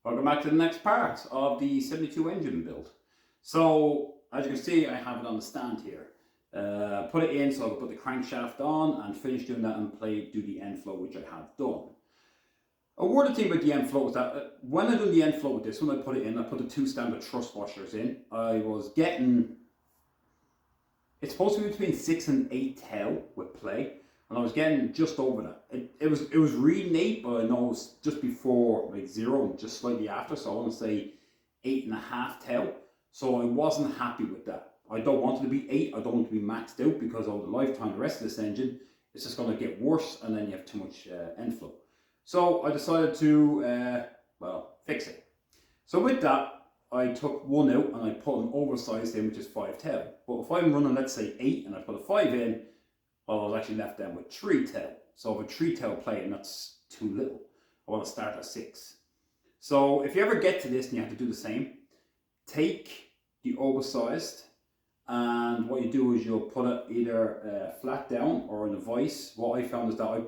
Welcome back to the next part of the 72 engine build. So, as you can see, I have it on the stand here. Put it in so I can put the crankshaft on and finish doing that and do the end flow, which I have done. A word of thing about the end flow is that when I do the end flow with this, when I put it in, I put the two standard thrust washers in. I was getting, it's supposed to be between 6 and 8 tel with play. And I was getting just over that. It was reading 8, but I know it's just before like 0 and just slightly after, so I want to say 8.5 tel. So I wasn't happy with that. I don't want it to be 8, I don't want it to be maxed out, because over the lifetime the rest of this engine, it's just going to get worse and then you have too much end flow. So I decided to, fix it. So with that, I took one out and I put an oversized in, which is 5 tel. But if I'm running, let's say 8 and I put a 5 in, well, I was actually left then with 3 tel. So if a 3 tel play, and that's too little. I want to start at 6. So if you ever get to this and you have to do the same, take the oversized, and what you do is you'll put it either flat down or in a vise. What I found is that I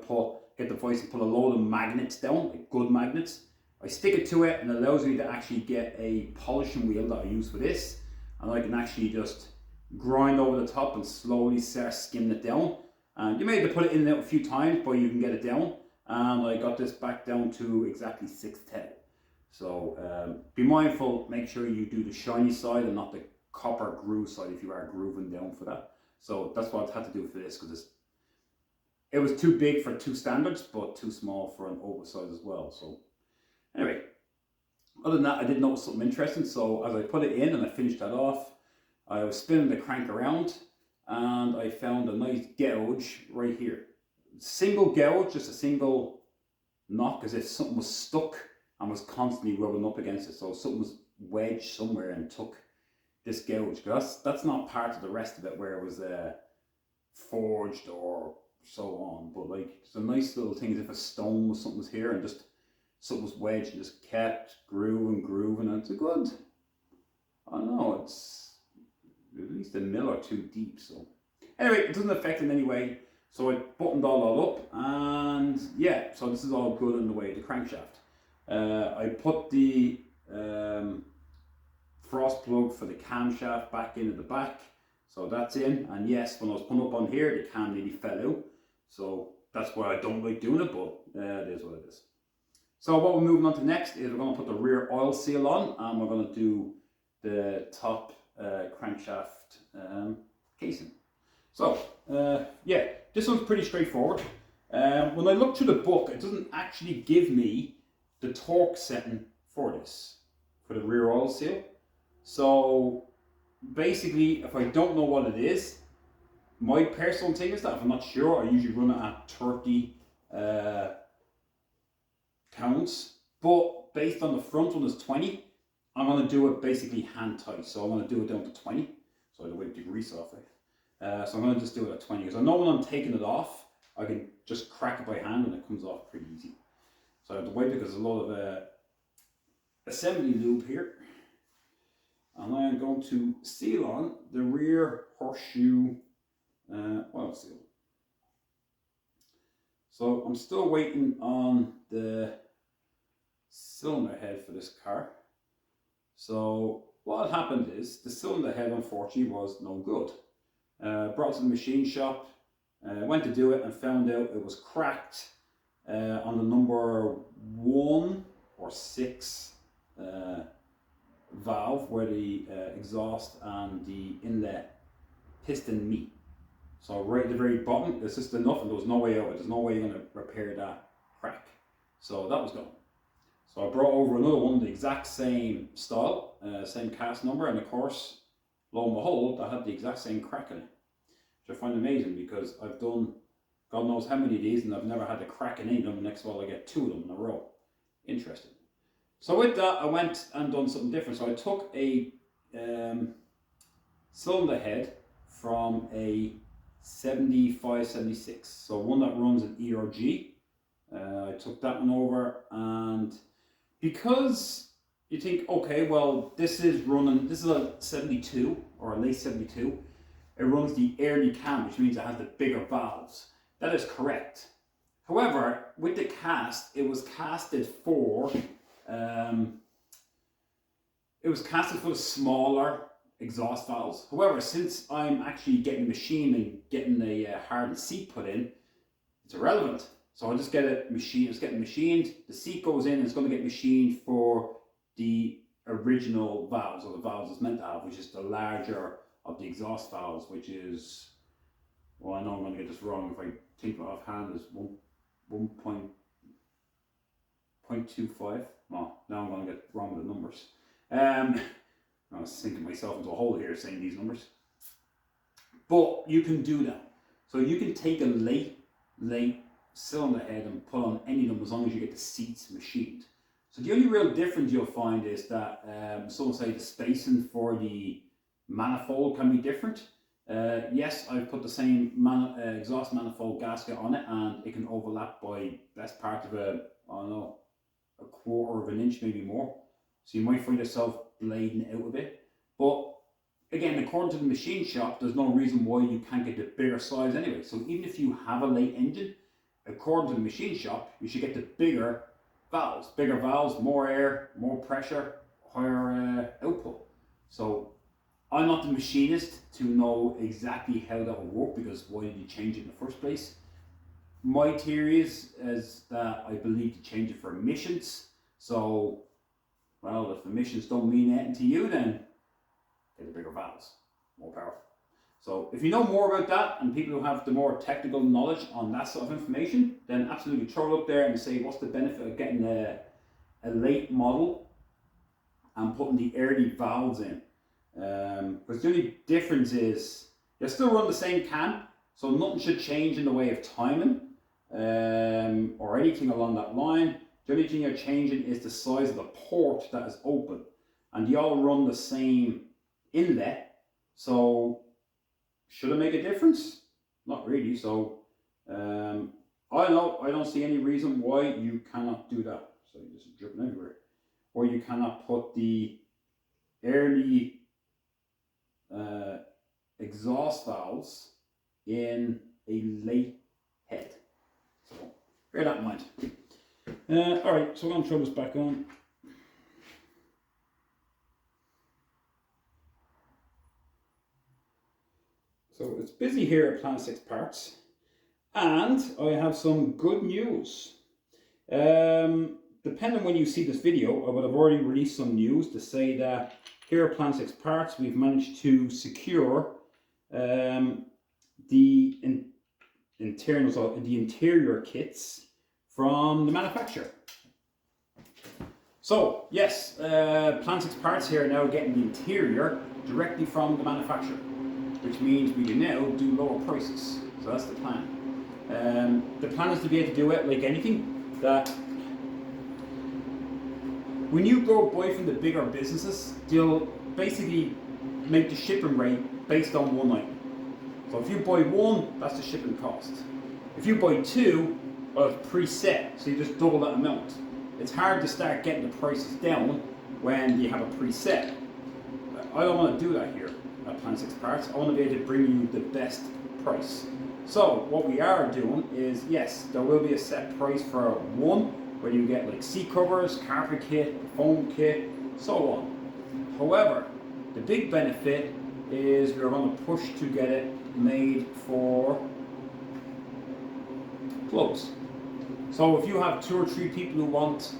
get the vise and put a load of magnets down, like good magnets. I stick it to it and it allows me to actually get a polishing wheel that I use for this, and I can actually just grind over the top and slowly start skimming it down. And you may have to put it in and out a few times, but you can get it down. And I got this back down to exactly 6 tel. So be mindful, make sure you do the shiny side and not the copper groove side if you are grooving down for that. So that's what I had to do for this, because it was too big for 2 standards, but too small for an oversized as well. So anyway, other than that, I did notice something interesting. So as I put it in and I finished that off, I was spinning the crank around and I found a nice gouge right here. Single gouge, just a single knock, as if something was stuck and was constantly rubbing up against it. So something was wedged somewhere and took this gouge. That's not part of the rest of it where it was forged or so on. But like, it's a nice little thing, as if a stone was something was here and just something was wedged and just kept grooving, and it's a good, I don't know, it's at least a mil or 2 deep. So anyway, it doesn't affect in any way. So I buttoned all up, and yeah, so this is all good in the way, the crankshaft. I put the frost plug for the camshaft back in at the back, so that's in. And yes, when I was putting up on here, the cam nearly fell out, so that's why I don't like doing it, but it is what it is. So what we're moving on to next is we're going to put the rear oil seal on, and we're going to do the top crankshaft casing. So yeah, this one's pretty straightforward. When I look through the book, it doesn't actually give me the torque setting for this, for the rear oil seal. So basically, if I don't know what it is, my personal thing is that if I'm not sure, I usually run it at 30 pounds. But based on the front one is 20, I'm going to do it basically hand tight. So I'm going to do it down to 20. So I have to wipe the grease off it. So I'm going to just do it at 20, because I know when I'm taking it off, I can just crack it by hand and it comes off pretty easy. So I have to wipe it because there's a lot of assembly lube here. And I am going to seal on the rear horseshoe oil seal. So I'm still waiting on the cylinder head for this car. So what happened is the cylinder head unfortunately was no good. Brought it to the machine shop, went to do it and found out it was cracked on the number 1 or 6 valve where the exhaust and the inlet piston meet. So right at the very bottom, it's just enough and there was no way out. There's no way you're going to repair that crack. So that was gone. So I brought over another one, the exact same style, same cast number, and of course, lo and behold, I had the exact same crack in it, which I find amazing, because I've done God knows how many of these and I've never had a crack in any of them. Next of all, I get 2 of them in a row. Interesting. So with that, I went and done something different. So I took a cylinder head from a 75-76, so one that runs an ERG. I took that one over, and because you think, okay, well, this is a 72 or a late 72, it runs the early cam, which means it has the bigger valves. That is correct. However, with the cast, it was casted for it was casted for the smaller exhaust valves. However, since I'm actually getting the machine and getting a hardened seat put in, it's irrelevant. So I'll just get it machined. It's getting machined. The seat goes in and it's going to get machined for the original valves, or the valves it's meant to have, which is the larger of the exhaust valves, which is, well, I know I'm going to get this wrong if I think offhand, is 1.25. Well, now I'm going to get wrong with the numbers. I was sinking myself into a hole here saying these numbers. But you can do that. So you can take a late cylinder head and put on any of them as long as you get the seats machined. So the only real difference you'll find is that, so say the spacing for the manifold can be different. Yes, I've put the same exhaust manifold gasket on it, and it can overlap by best part of I don't know, a quarter of an inch, maybe more. So you might find yourself blading out a bit. But again, according to the machine shop, there's no reason why you can't get the bigger size anyway. So even if you have a late engine, according to the machine shop, you should get the bigger valves. Bigger valves, more air, more pressure, higher output. So I'm not the machinist to know exactly how that will work, because why did you change it in the first place? My theory is that I believe to change it for emissions. So, well, if emissions don't mean anything to you, then get the bigger valves, more powerful. So if you know more about that, and people who have the more technical knowledge on that sort of information, then absolutely throw it up there and say, what's the benefit of getting a late model and putting the early valves in? Because the only difference is you'll still run the same can, so nothing should change in the way of timing or anything along that line. The only thing you're changing is the size of the port that is open, and you all run the same inlet. So should it make a difference? Not really. So I don't see any reason why you cannot do that. So you're just dripping everywhere. Or you cannot put the early exhaust valves in a late head. So bear that in mind. Alright, so I'm going to throw this back on. So it's busy here at Planet 6 Parts, and I have some good news. Depending on when you see this video, I would have already released some news to say that here at Planet 6 Parts we've managed to secure the internals of the interior kits from the manufacturer. So yes, Planet 6 Parts here are now getting the interior directly from the manufacturer, which means we can now do lower prices. So that's the plan. The plan is to be able to do it like anything, that when you go buy from the bigger businesses, they'll basically make the shipping rate based on one item. So if you buy one, that's the shipping cost. If you buy two, well, it's preset, so you just double that amount. It's hard to start getting the prices down when you have a preset. I don't want to do that here at Planet 6 Parts. I want to be able to bring you the best price. So what we are doing is, yes, there will be a set price for one, where you get like seat covers, carpet kit, foam kit, so on. However, the big benefit is we're going to push to get it made for clothes. So if you have 2 or 3 people who want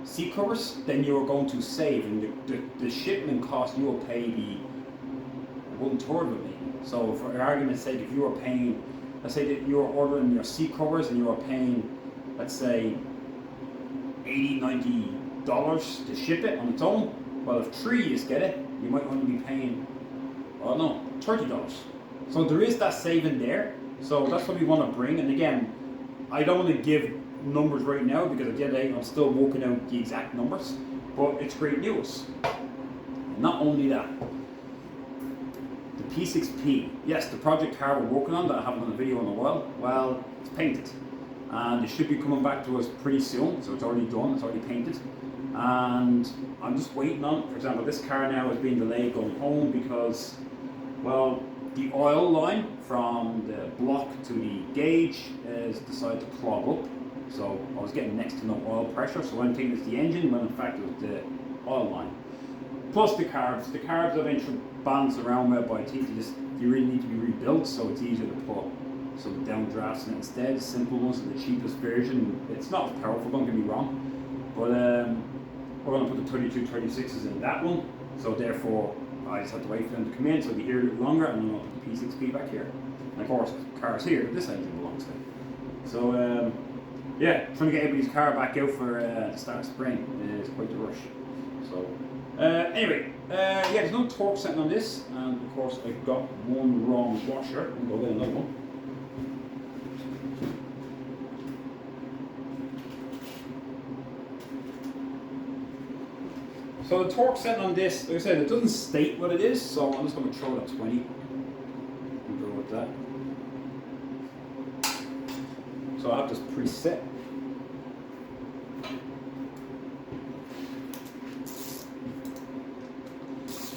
seat covers, then you're going to save, and the shipment cost you will pay the 1/3 of it maybe. So for argument's sake, if you were paying, let's say that you were ordering your seat covers and you were paying, let's say, $80–90 to ship it on its own, well, if 3 of you get it, you might only be paying, I don't know, $30. So there is that saving there. So that's what we want to bring. And again, I don't want to give numbers right now, because at the end of the day I'm still working out the exact numbers, but it's great news. And not only that, the P6P, yes, the project car we're working on that I haven't done a video in a while, well, it's painted, and it should be coming back to us pretty soon. So it's already done, it's already painted, and I'm just waiting on, for example, this car now is being delayed going home because, well, the oil line from the block to the gauge has decided to clog up. So I was getting next to no oil pressure, so I'm thinking it's the engine, when in fact it was the oil line. Plus the carbs. The carbs I've been balanced around with, but I think they really need to be rebuilt, so it's easier to put some downdrafts in it instead. The simple ones are the cheapest version. It's not as powerful, don't get me wrong, but we're going to put the 32 36s in that one, so therefore I just have to wait for them to come in, so they'll be here a little longer, and then I'll put the P6P back here. And of course, the car's here that this engine belongs to. So yeah, trying to get everybody's car back out for the start of spring is quite the rush. So anyway, yeah, there's no torque setting on this, and of course I've got one wrong washer. I'll go get another one. So the torque setting on this, like I said, it doesn't state what it is, so I'm just going to throw it at 20 and go with that. So I have this preset.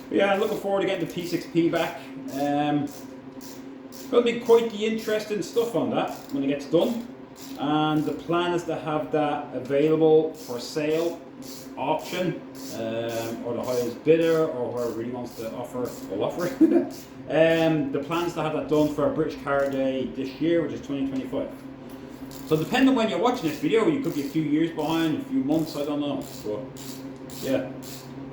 But yeah, I'm looking forward to getting the P6P back. It's going to be quite the interesting stuff on that when it gets done. And the plan is to have that available for sale, auction, or the highest bidder, or whoever really wants to offer, will offer. The plan is to have that done for a British Car Day this year, which is 2025. So depending on when you're watching this video, you could be a few years behind, a few months, I don't know. But yeah.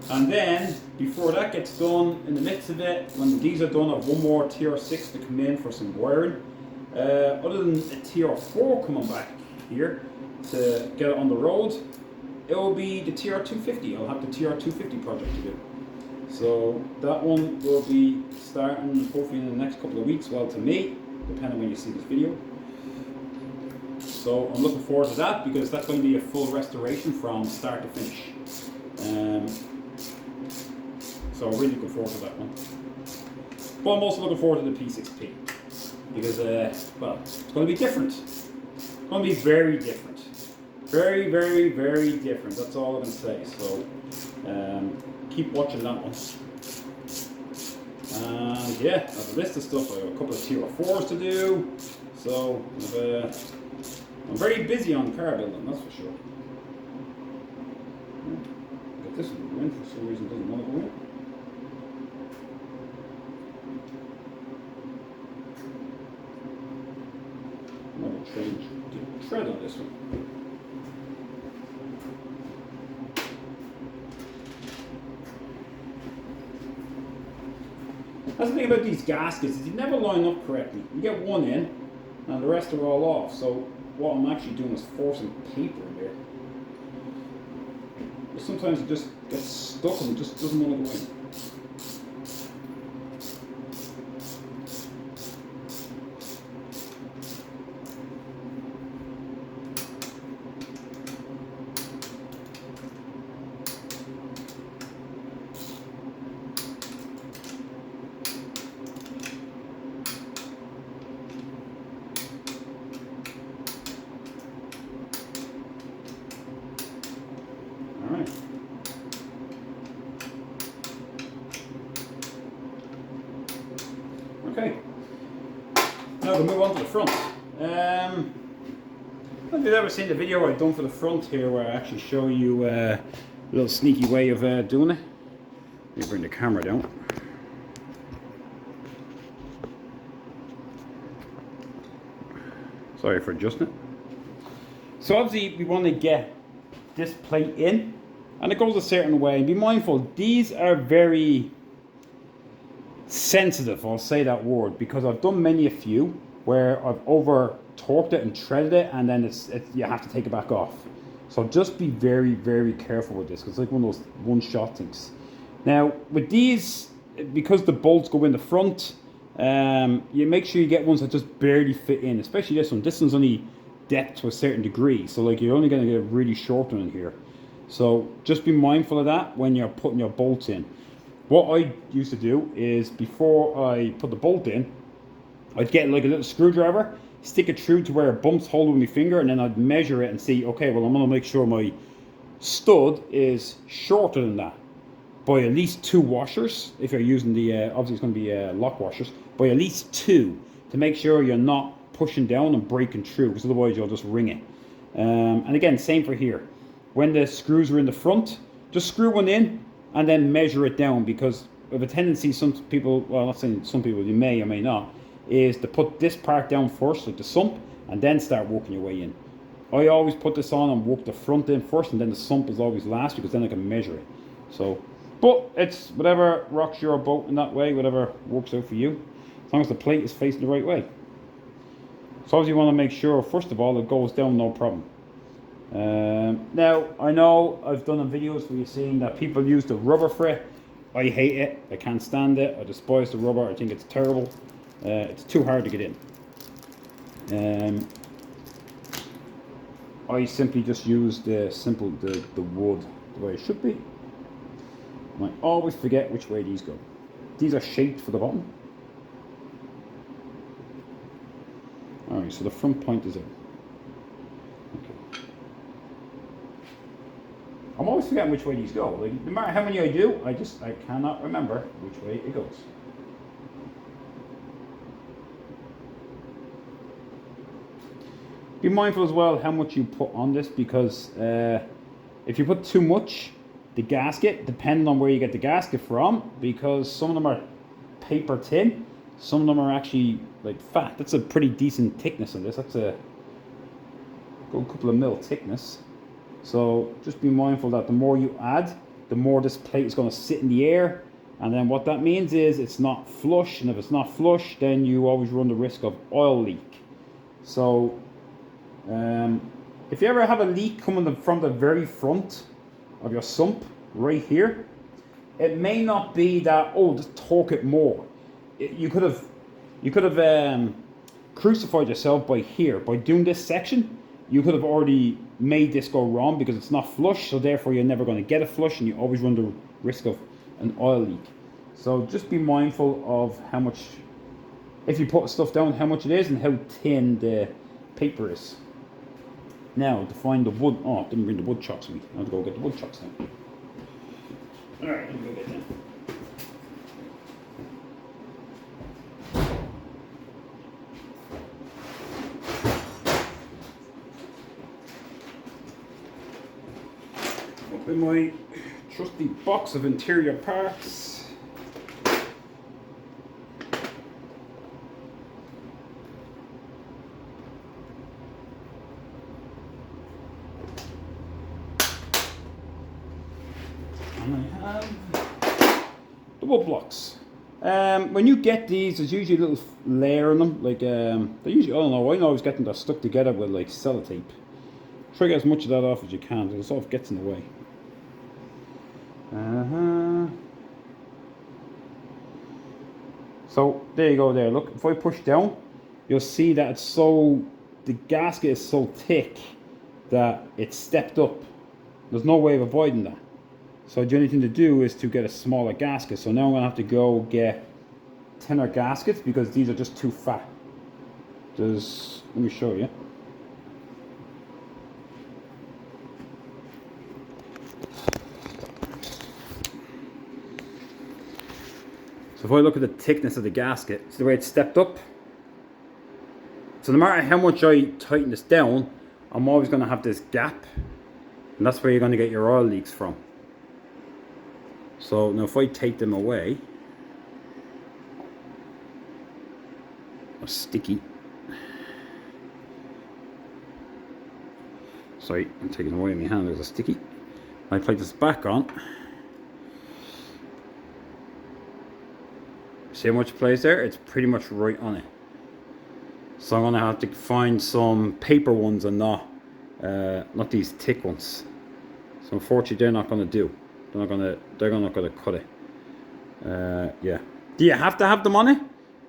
And then, before that gets done, in the midst of it, when these are done, I have one more Tr6 to come in for some wiring. Other than a Tr4 coming back here to get it on the road, it will be the Tr250. I'll have the Tr250 project to do. So that one will be starting hopefully in the next couple of weeks, well to me, depending on when you see this video. So I'm looking forward to that because that's going to be a full restoration from start to finish. So I'm really looking forward to that one. But I'm also looking forward to the P6P because, well, it's going to be different. It's going to be very different. Very, very, very different. That's all I can say. So keep watching that one. And yeah, I have a list of stuff. I have a couple of Tr4s to do. So I'm very busy on car building, that's for sure. Get this one go in, for some reason doesn't want to go in. I'm going to change the tread on this one. That's the thing about these gaskets, is they never line up correctly. You get one in, and the rest are all off. So what I'm actually doing is forcing paper in there. But sometimes it just gets stuck and it just doesn't want to go in. Okay, now we'll move on to the front. If you've ever seen the video I've done for the front here where I actually show you a little sneaky way of doing it. Let me bring the camera down. Sorry for adjusting it. So obviously we want to get this plate in and it goes a certain way. Be mindful, these are very sensitive, I'll say that word, because I've done many a few where I've over torqued it and threaded it and then it's you have to take it back off. So just be very, very careful with this because it's like one of those one-shot things. Now with these, because the bolts go in the front, you make sure you get ones that just barely fit in, especially this one. This one's only depth to a certain degree, so like you're only going to get a really short one in here. So just be mindful of that when you're putting your bolts in. What I used to do is before I put the bolt in, I'd get like a little screwdriver, stick it through to where it bumps hole with my finger, and then I'd measure it and see, okay, well I'm going to make sure my stud is shorter than that by at least 2 washers. If you're using the, obviously it's going to be lock washers, by at least 2 to make sure you're not pushing down and breaking through, because otherwise you'll just ring it. And again, same for here. When the screws are in the front, just screw one in, and then measure it down, because of a tendency some people, well, not saying some people, you may or may not, is to put this part down first, like the sump, and then start working your way in. I always put this on and work the front in first, and then the sump is always last, because then I can measure it. So, but it's whatever rocks your boat in that way, whatever works out for you, as long as the plate is facing the right way. So obviously you want to make sure, first of all, it goes down no problem. Now, I know I've done videos where you're seeing that people use the rubber for it. I hate it. I can't stand it. I despise the rubber. I think it's terrible. It's too hard to get in. I simply just use the wood the way it should be. And I always forget which way these go. These are shaped for the bottom. Alright, so the front point is in. Okay. I'm always forgetting which way these go. Like, no matter how many I do, I cannot remember which way it goes. Be mindful as well how much you put on this, because if you put too much, the gasket, depending on where you get the gasket from, because some of them are paper thin, some of them are actually like fat. That's a pretty decent thickness on this. That's a good couple of mil thickness. So just be mindful that the more you add, the more this plate is going to sit in the air, and then what that means is it's not flush, and if it's not flush, then you always run the risk of oil leak. So if you ever have a leak coming from the very front of your sump right here, it may not be that, oh, just torque it more. You could have crucified yourself by doing this section. You could have already made this go wrong because it's not flush, so therefore you're never going to get it flush, and you always run the risk of an oil leak. So just be mindful of how much, if you put stuff down, how much it is and how thin the paper is. Now to find the wood, oh, I didn't bring the wood chocks with me. I have to go get the wood chocks now. Alright, let me go get them. In my trusty box of interior parts. And I have the wood blocks. When you get these, there's usually a little layer on them. Like they usually, I don't know, I always get them stuck together with like sellotape. Try to get as much of that off as you can, because it sort of gets in the way. So there you go there. Look, if I push down, you'll see that it's so, the gasket is so thick that it's stepped up. There's no way of avoiding that. So the only thing to do is to get a smaller gasket. So now I'm going to have to go get thinner gaskets because these are just too fat. Let me show you. So if I look at the thickness of the gasket, it's the way it's stepped up. So no matter how much I tighten this down, I'm always going to have this gap. And that's where you're going to get your oil leaks from. So now if I take them away, they're sticky. Sorry, I'm taking away my hand, there's a sticky. I plate this back on. See how much plays there? It's pretty much right on it. So I'm gonna have to find some paper ones and not these thick ones. So unfortunately they're not gonna do. They're not gonna cut it. Yeah. Do you have to have them on it?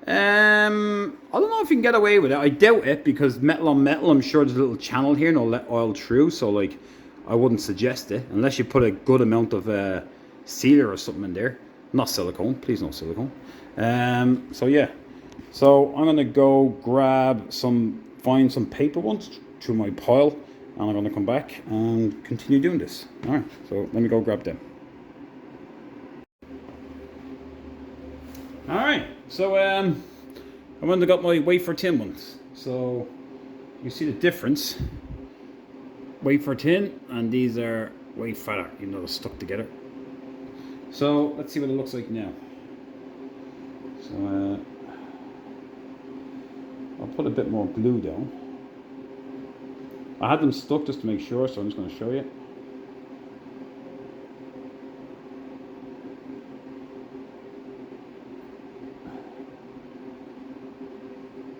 I don't know if you can get away with it. I doubt it, because metal on metal, I'm sure there's a little channel here and it'll let oil through. So like, I wouldn't suggest it unless you put a good amount of sealer or something in there. Not silicone, please, no silicone. So yeah, so I'm gonna go find some paper ones through my pile, and I'm gonna come back and continue doing this. All right, so let me go grab them. All right, so I went and got my wafer tin ones. So you see the difference. Wafer tin, and these are way fatter, even though they're stuck together. So let's see what it looks like now. So I'll put a bit more glue down. I had them stuck just to make sure, so I'm just going to show you.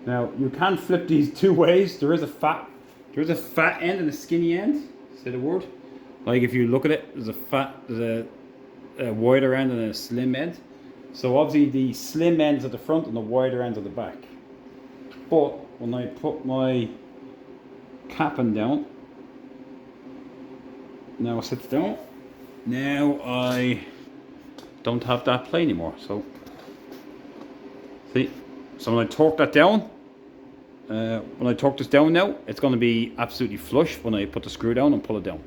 Now you can flip these two ways. There is a fat end and a skinny end. Say the word. Like if you look at it, there's a wider end and a slim end. So obviously the slim end is at the front and the wider end at the back. But when I put my capping down, now it sits down. Now I don't have that play anymore. So see, so when I torque that down, when I torque this down now, it's going to be absolutely flush when I put the screw down and pull it down.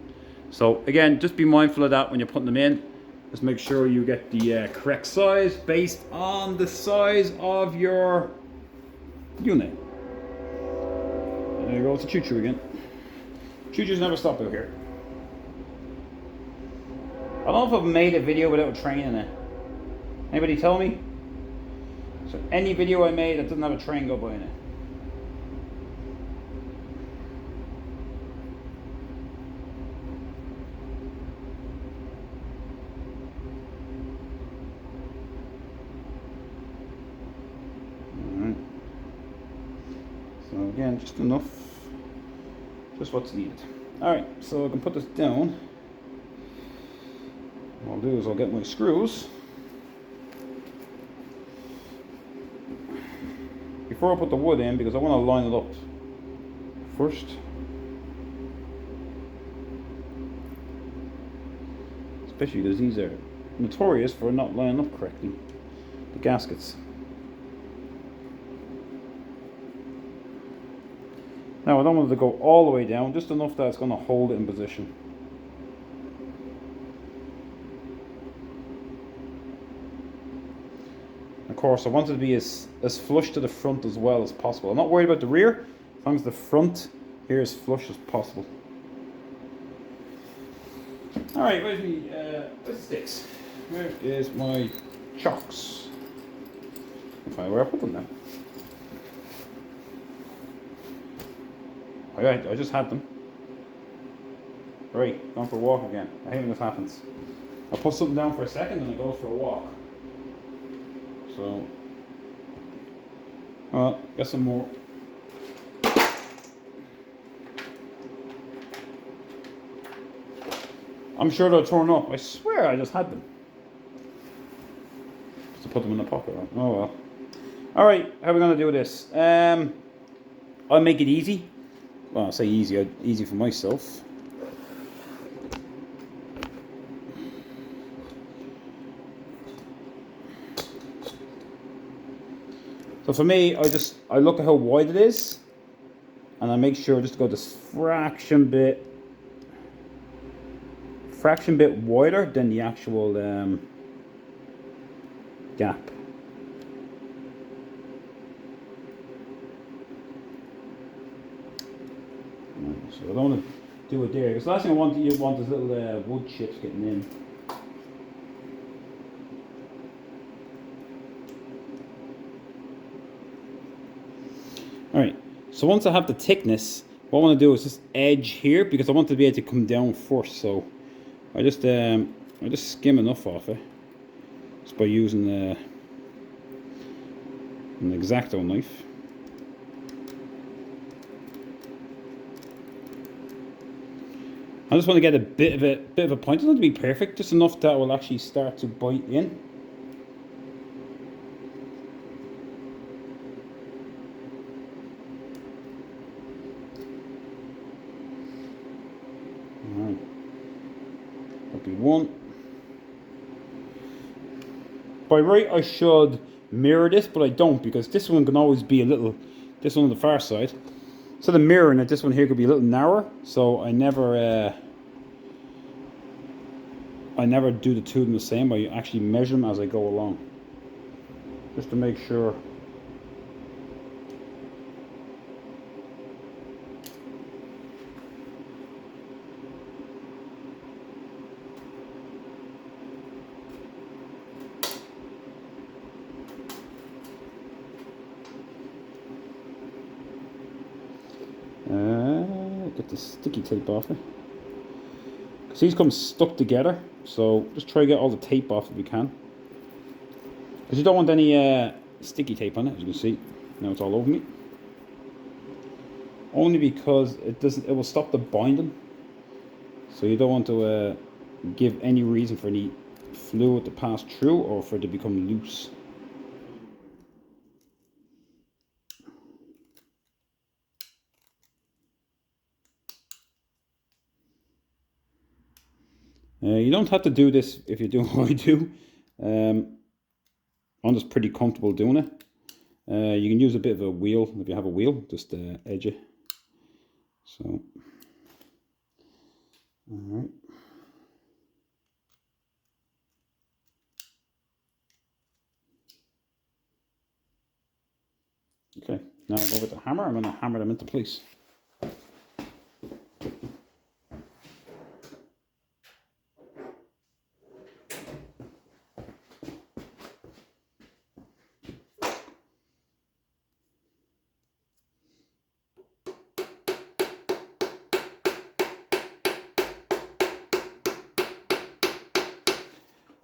So again, just be mindful of that when you're putting them in. Just make sure you get the correct size based on the size of your unit. There goes the choo-choo again. Choo-choos never stop out here. I don't know if I've made a video without a train in it. Anybody tell me? So any video I made that doesn't have a train go by in it. Alright. So again, just enough. Just what's needed. Alright, so I can put this down. What I'll do is I'll get my screws. Before I put the wood in, because I want to line it up first. Especially because these are notorious for not lining up correctly. The gaskets. Now I don't want it to go all the way down, just enough that it's going to hold it in position. Of course, I want it to be as flush to the front as well as possible. I'm not worried about the rear, as long as the front here is flush as possible. Alright, where's the sticks? Where is my chocks? I'll find where I put them now. Alright, I just had them. Right, going for a walk again. I hate when this happens. I'll put something down for a second and I go for a walk. So, get some more. I'm sure they'll turn up. I swear I just had them. Just to put them in the pocket. Right? Oh well. Alright, how are we going to do this? I'll make it easy. Well, I say easy, easy for myself. So for me, I look at how wide it is, and I make sure just to go this fraction bit wider than the actual gap. So I don't want to do it there, because the last thing you want is little wood chips getting in. Alright, so once I have the thickness, what I want to do is this edge here, because I want to be able to come down first. So I just skim enough off it just by using an X-Acto knife. I just want to get a bit of a point. It doesn't have to be perfect, just enough that it will actually start to bite in. Alright. That'll be one. By right I should mirror this, but I don't, because this one can always be this one on the far side. So the mirroring it, this one here could be a little narrower, so I never do the two of them the same. I actually measure them as I go along, just to make sure. get the sticky tape off it. Because these come stuck together, so just try to get all the tape off if you can. Because you don't want any sticky tape on it, as you can see. Now it's all over me. Only because it will stop the binding. So you don't want to give any reason for any fluid to pass through or for it to become loose. You don't have to do this if you're doing what I do. I'm just pretty comfortable doing it. You can use a bit of a wheel if you have a wheel, just edge it. So, alright. Okay, now I'll go with the hammer. I'm going to hammer them into place.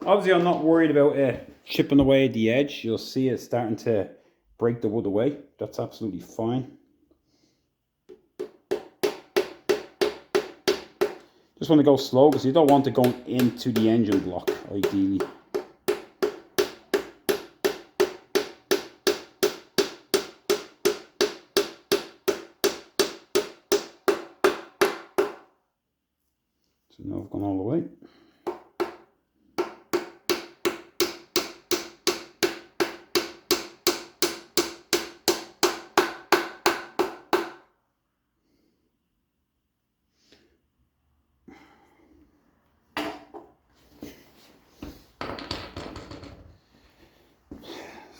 Obviously, I'm not worried about chipping away at the edge. You'll see it starting to break the wood away. That's absolutely fine. Just want to go slow because you don't want it going into the engine block, ideally. So now I've gone all the way.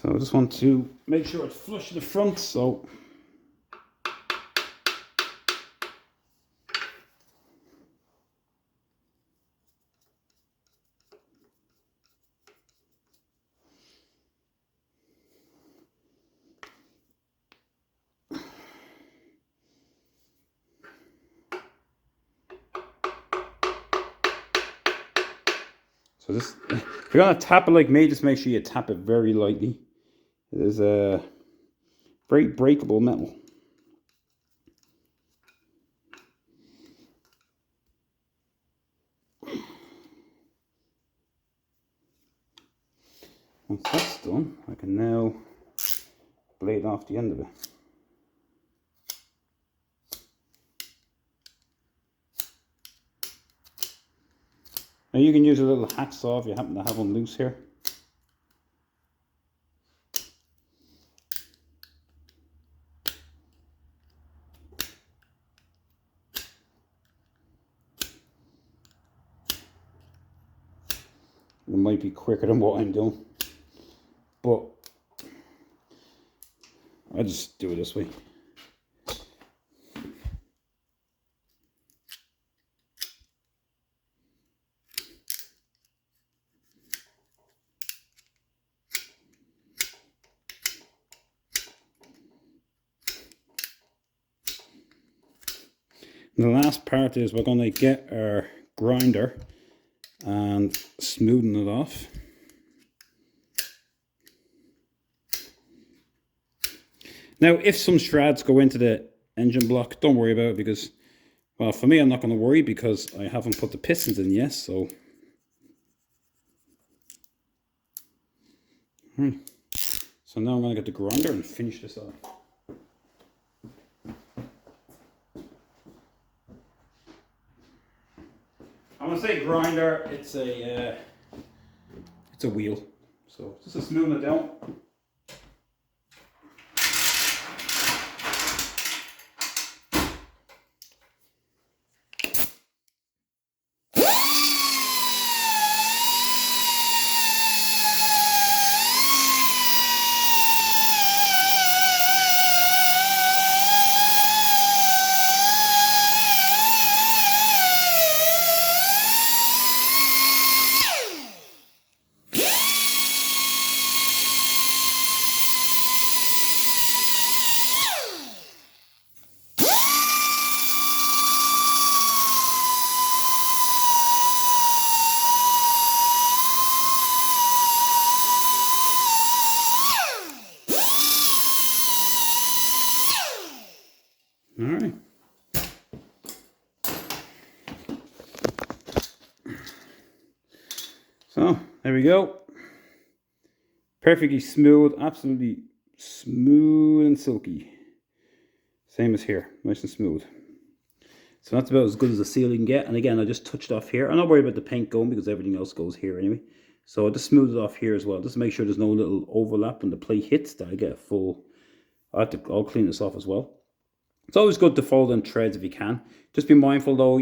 So I just want to make sure it's flush to the front, so this, if you're gonna tap it like me, just make sure you tap it very lightly. It is a very breakable metal. Once that's done, I can now blade off the end of it. Now you can use a little hacksaw if you happen to have one loose here. It might be quicker than what I'm doing, but I just do it this way. The last part is we're going to get our grinder and smoothen it off. Now, if some shreds go into the engine block, don't worry about it because, well, for me, I'm not going to worry because I haven't put the pistons in yet, so. So now I'm going to get the grinder and finish this off. I'm going to say grinder, it's a wheel, so just to smooth it down. All right. So there we go. Perfectly smooth, absolutely smooth and silky. Same as here, nice and smooth. So that's about as good as a seal you can get. And again, I just touched off here. I'm not worried about the paint going because everything else goes here anyway. So I just smooth it off here as well, just to make sure there's no little overlap when the plate hits, that I get a full. I'll clean this off as well. It's always good to fold in threads if you can. Just be mindful though,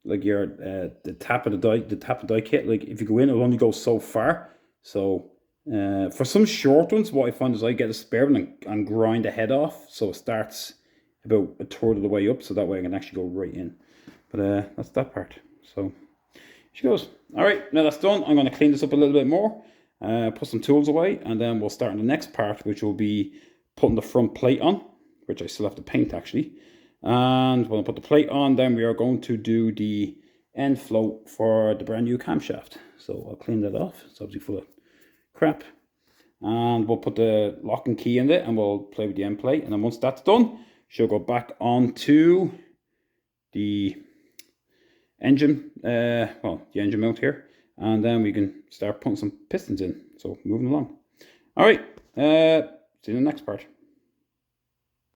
the tap of the die kit. Like if you go in, it'll only go so far. So for some short ones, what I find is I get a spare one and grind the head off, so it starts about a third of the way up, so that way I can actually go right in. But that's that part. So she goes. All right, now that's done. I'm going to clean this up a little bit more, put some tools away, and then we'll start on the next part, which will be putting the front plate on, which I still have to paint actually. And when I put the plate on, then we are going to do the end float for the brand new camshaft. So I'll clean that off. It's obviously full of crap. And we'll put the lock and key in it, and we'll play with the end plate. And then once that's done, she'll go back onto the engine, the engine mount here. And then we can start putting some pistons in. So moving along. All right, see you in the next part.